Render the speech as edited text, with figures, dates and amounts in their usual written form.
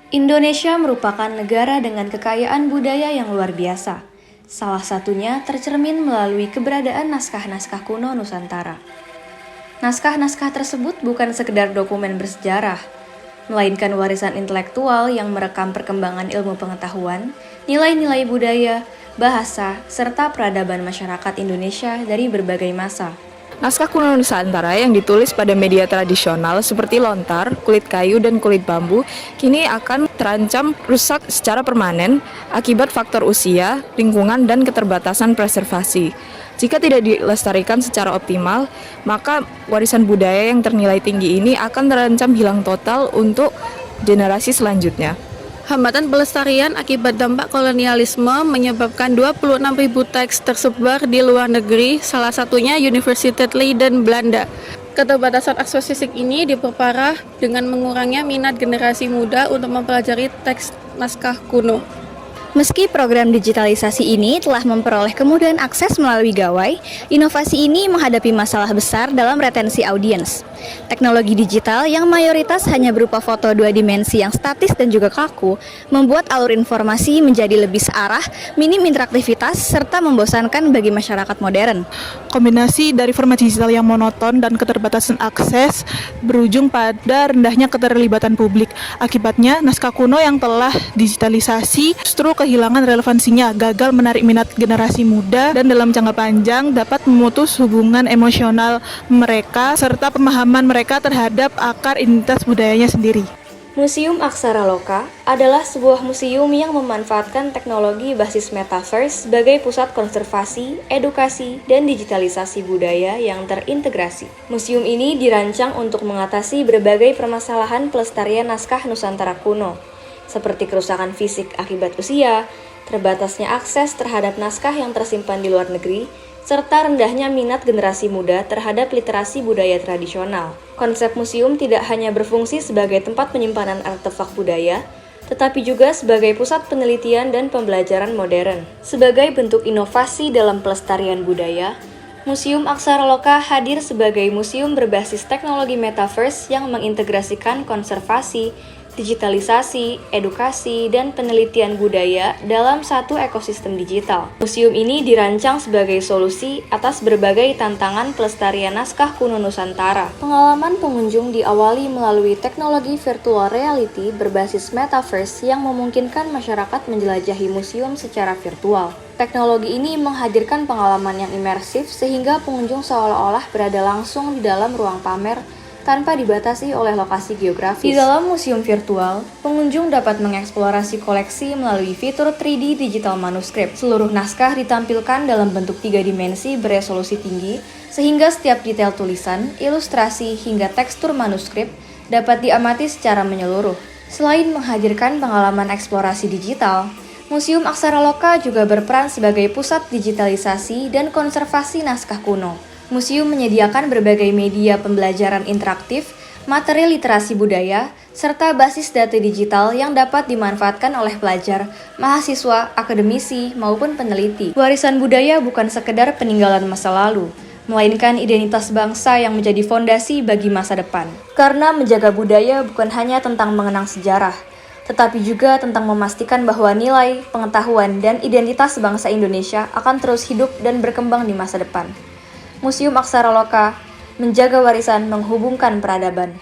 Indonesia merupakan negara dengan kekayaan budaya yang luar biasa. Salah satunya tercermin melalui keberadaan naskah-naskah kuno Nusantara. Naskah-naskah tersebut bukan sekedar dokumen bersejarah, melainkan warisan intelektual yang merekam perkembangan ilmu pengetahuan, nilai-nilai budaya, bahasa, serta peradaban masyarakat Indonesia dari berbagai masa. Naskah kuno Nusantara yang ditulis pada media tradisional seperti lontar, kulit kayu, dan kulit bambu kini akan terancam rusak secara permanen akibat faktor usia, lingkungan, dan keterbatasan preservasi. Jika tidak dilestarikan secara optimal, maka warisan budaya yang ternilai tinggi ini akan terancam hilang total untuk generasi selanjutnya. Hambatan pelestarian akibat dampak kolonialisme menyebabkan 26.000 teks tersebar di luar negeri, salah satunya Universiteit Leiden, Belanda. Keterbatasan akses fisik ini diperparah dengan mengurangnya minat generasi muda untuk mempelajari teks naskah kuno. Meski program digitalisasi ini telah memperoleh kemudahan akses melalui gawai, inovasi ini menghadapi masalah besar dalam retensi audiens. Teknologi digital yang mayoritas hanya berupa foto dua dimensi yang statis dan juga kaku, membuat alur informasi menjadi lebih searah, minim interaktivitas, serta membosankan bagi masyarakat modern. Kombinasi dari format digital yang monoton dan keterbatasan akses berujung pada rendahnya keterlibatan publik. Akibatnya, naskah kuno yang telah digitalisasi justru kehilangan relevansinya, gagal menarik minat generasi muda, dan dalam jangka panjang dapat memutus hubungan emosional mereka serta pemahaman mereka terhadap akar identitas budayanya sendiri. Museum Aksara Loka adalah sebuah museum yang memanfaatkan teknologi basis metaverse sebagai pusat konservasi, edukasi, dan digitalisasi budaya yang terintegrasi. Museum ini dirancang untuk mengatasi berbagai permasalahan pelestarian naskah Nusantara kuno, seperti kerusakan fisik akibat usia, terbatasnya akses terhadap naskah yang tersimpan di luar negeri, serta rendahnya minat generasi muda terhadap literasi budaya tradisional. Konsep museum tidak hanya berfungsi sebagai tempat penyimpanan artefak budaya, tetapi juga sebagai pusat penelitian dan pembelajaran modern. Sebagai bentuk inovasi dalam pelestarian budaya, Museum Aksara Loka hadir sebagai museum berbasis teknologi metaverse yang mengintegrasikan konservasi, digitalisasi, edukasi, dan penelitian budaya dalam satu ekosistem digital. Museum ini dirancang sebagai solusi atas berbagai tantangan pelestarian naskah kuno Nusantara. Pengalaman pengunjung diawali melalui teknologi virtual reality berbasis metaverse yang memungkinkan masyarakat menjelajahi museum secara virtual. Teknologi ini menghadirkan pengalaman yang imersif sehingga pengunjung seolah-olah berada langsung di dalam ruang pamer tanpa dibatasi oleh lokasi geografis. Di dalam museum virtual, pengunjung dapat mengeksplorasi koleksi melalui fitur 3D digital manuskrip. Seluruh naskah ditampilkan dalam bentuk 3 dimensi beresolusi tinggi, sehingga setiap detail tulisan, ilustrasi, hingga tekstur manuskrip dapat diamati secara menyeluruh. Selain menghadirkan pengalaman eksplorasi digital, Museum Aksara Loka juga berperan sebagai pusat digitalisasi dan konservasi naskah kuno. Museum menyediakan berbagai media pembelajaran interaktif, materi literasi budaya, serta basis data digital yang dapat dimanfaatkan oleh pelajar, mahasiswa, akademisi, maupun peneliti. Warisan budaya bukan sekedar peninggalan masa lalu, melainkan identitas bangsa yang menjadi fondasi bagi masa depan. Karena menjaga budaya bukan hanya tentang mengenang sejarah, tetapi juga tentang memastikan bahwa nilai, pengetahuan, dan identitas bangsa Indonesia akan terus hidup dan berkembang di masa depan. Museum Aksara Loka menjaga warisan menghubungkan peradaban.